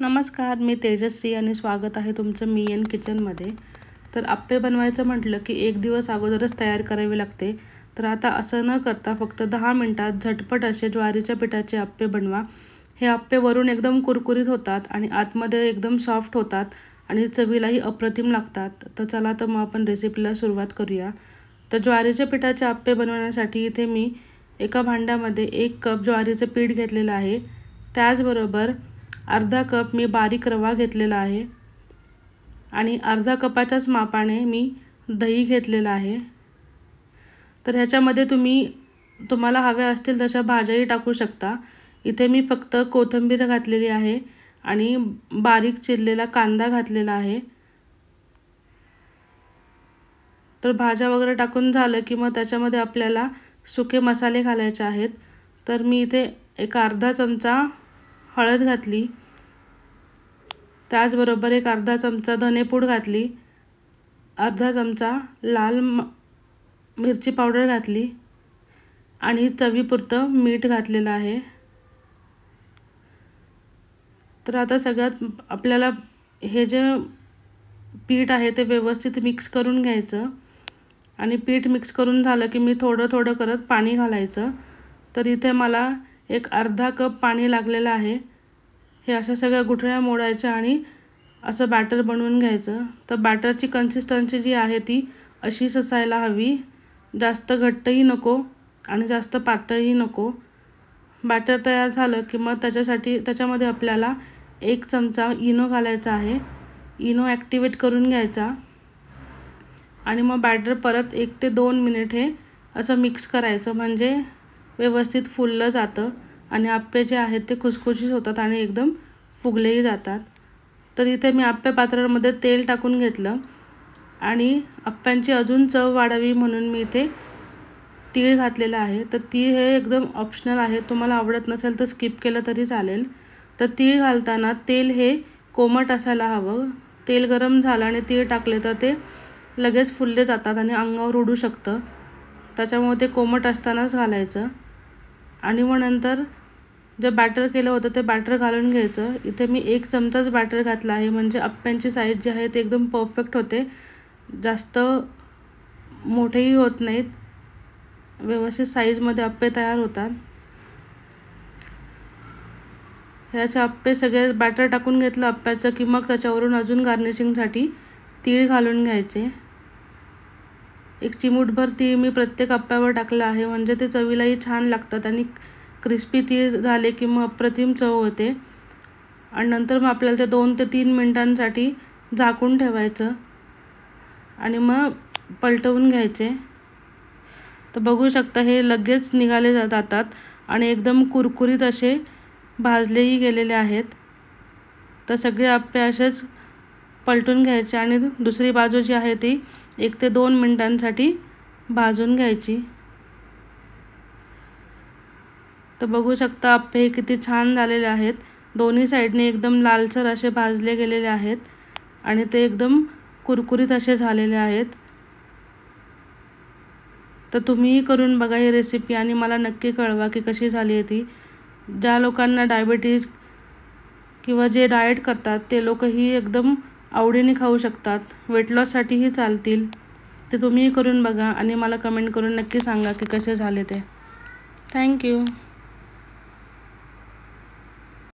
नमस्कार, मी तेजश्री आणि स्वागत आहे तुमचं मी एन किचनमध्ये. तर आप्पे बनवायचं म्हटलं की एक दिवस अगोदरच तयार करावी लागते. तर आता असं न करता फक्त 10 मिनटात झटपट असे ज्वारीच्या पिठाचे आप्पे बनवा. हे आप्पे वरून एकदम कुरकुरीत होतात आणि आतमध्ये एकदम सॉफ्ट होतात आणि चवीलाही अप्रतिम लागतात. तर चला तर मग आपण रेसिपीला सुरुवात करूया. तर ज्वारीच्या पिठाचे आप्पे बनवण्यासाठी इथे मी एका भांड्यामध्ये 1 कप ज्वारीचं पीठ घेतलेलं आहे. त्याचबरोबर अर्धा कप मी बारीक रवा घेतलेला आहे आणि अर्धा कपाच्याच मापाने मी दही घेतलेलं आहे. तर ह्याच्यामध्ये तुम्हाला हव्या असतील तशा भाज्याही टाकू शकता. इथे मी फक्त कोथिंबीर घातलेली आहे आणि बारीक चिरलेला कांदा घातलेला आहे. तर भाज्या वगैरे टाकून झालं की मग त्याच्यामध्ये आपल्याला सुके मसाले घालायचे आहेत. तर मी इथे एक अर्धा चमचा हळद घातली, त्याचबरोबर एक अर्धा चमचा धनेपूड घातली, अर्धा चमचा लाल मिरची पावडर घातली आणि चवीपुरतं मीठ घातलेलं आहे. तर आता सगळ्यात आपल्याला हे जे पीठ आहे ते व्यवस्थित मिक्स करून घ्यायचं आणि पीठ मिक्स करून झालं की मी थोडं थोडं करत पाणी घालायचं. तर इथे मला एक अर्धा कप पाणी लागलेलं आहे. हे अशा सगळ्या गुठळ्या मोडायच्या आणि असं बॅटर बनवून घ्यायचं. तर बॅटरची कन्सिस्टन्सी जी आहे ती अशीच असायला हवी. जास्त घट्टही नको आणि जास्त पातळही नको. बॅटर तयार झालं की मग त्याच्यामध्ये आपल्याला 1 चमचा इनो घालायचा आहे. इनो ॲक्टिवेट करून घ्यायचा आणि मग बॅटर परत 1 ते 2 मिनिट हे असं मिक्स करायचं, म्हणजे व्यवस्थित फुललं जातं आणि आप्पे जे आहेत ते खुसखुशीत होतात आणि एकदम फुगलेही जातात. तर इथे मी आप्पे पात्रामध्ये तेल टाकून घेतलं आणि आप्प्यांची अजून चव वाढावी म्हणून मी इथे तीळ घातलेलं आहे. तर तीळ हे एकदम ऑप्शनल आहे, तुम्हाला आवडत नसेल तर स्किप केलं तरी चालेल. तर तीळ घालताना तेल हे कोमट असायला हवं. तेल गरम झालं आणि तीळ टाकले तर ते लगेच फुलले जातात आणि अंगावर उडू शकतं. त्याच्यामुळे ते कोमट असतानाच घालायचं. आणि मग नंतर जे बॅटर केलं होतं ते बॅटर घालून घ्यायचं. इथे मी 1 चमचाच बॅटर घातला आहे, म्हणजे आप्प्यांची साईज जी आहे ती एकदम परफेक्ट होते. जास्त मोठेही होत नाहीत, व्यवस्थित साईजमध्ये आप्पे तयार होतात. ह्याचे आप्पे सगळे बॅटर टाकून घेतलं आप्प्याचं की मग त्याच्यावरून अजून गार्निशिंगसाठी तीळ घालून घ्यायचे. 1 चिमूटभर तीळ मी प्रत्येक आप्प्यावर टाकलं आहे, म्हणजे ते चवीलाही छान लागतात आणि क्रिस्पी तीळ झाले की मग अप्रतिम चव होते. आणि नंतर मग आपल्याला ते 2 ते 3 मिनिटांसाठी झाकून ठेवायचं आणि मग पलटवून घ्यायचे. तर बघू शकता हे लगेच निघाले जातात आणि एकदम कुरकुरीत असे भाजलेही गेलेले आहेत. तर सगळे आप्पे असेच पलटून घ्यायचे आणि दुसरी बाजू जी आहे ती 1 ते 2 मिनिटांसाठी भाजून घ्यायची. तर बघू शकता आप्पे हे किती छान झालेले आहेत. दोन्ही साईडने एकदम लालसर असे भाजले गेलेले आहेत आणि ते एकदम कुरकुरीत असे झालेले आहेत. तर तुम्हीही करून बघा ही रेसिपी आणि मला नक्की कळवा की कशी झाली आहे ती. ज्या लोकांना डायबिटीज किंवा जे डाएट करतात ते लोकही एकदम आवडीने खाऊ शकतात. वेट लॉससाठीही चालतील. ते तुम्हीही करून बघा आणि मला कमेंट करून नक्की सांगा की कसे झाले ते. थँक्यू.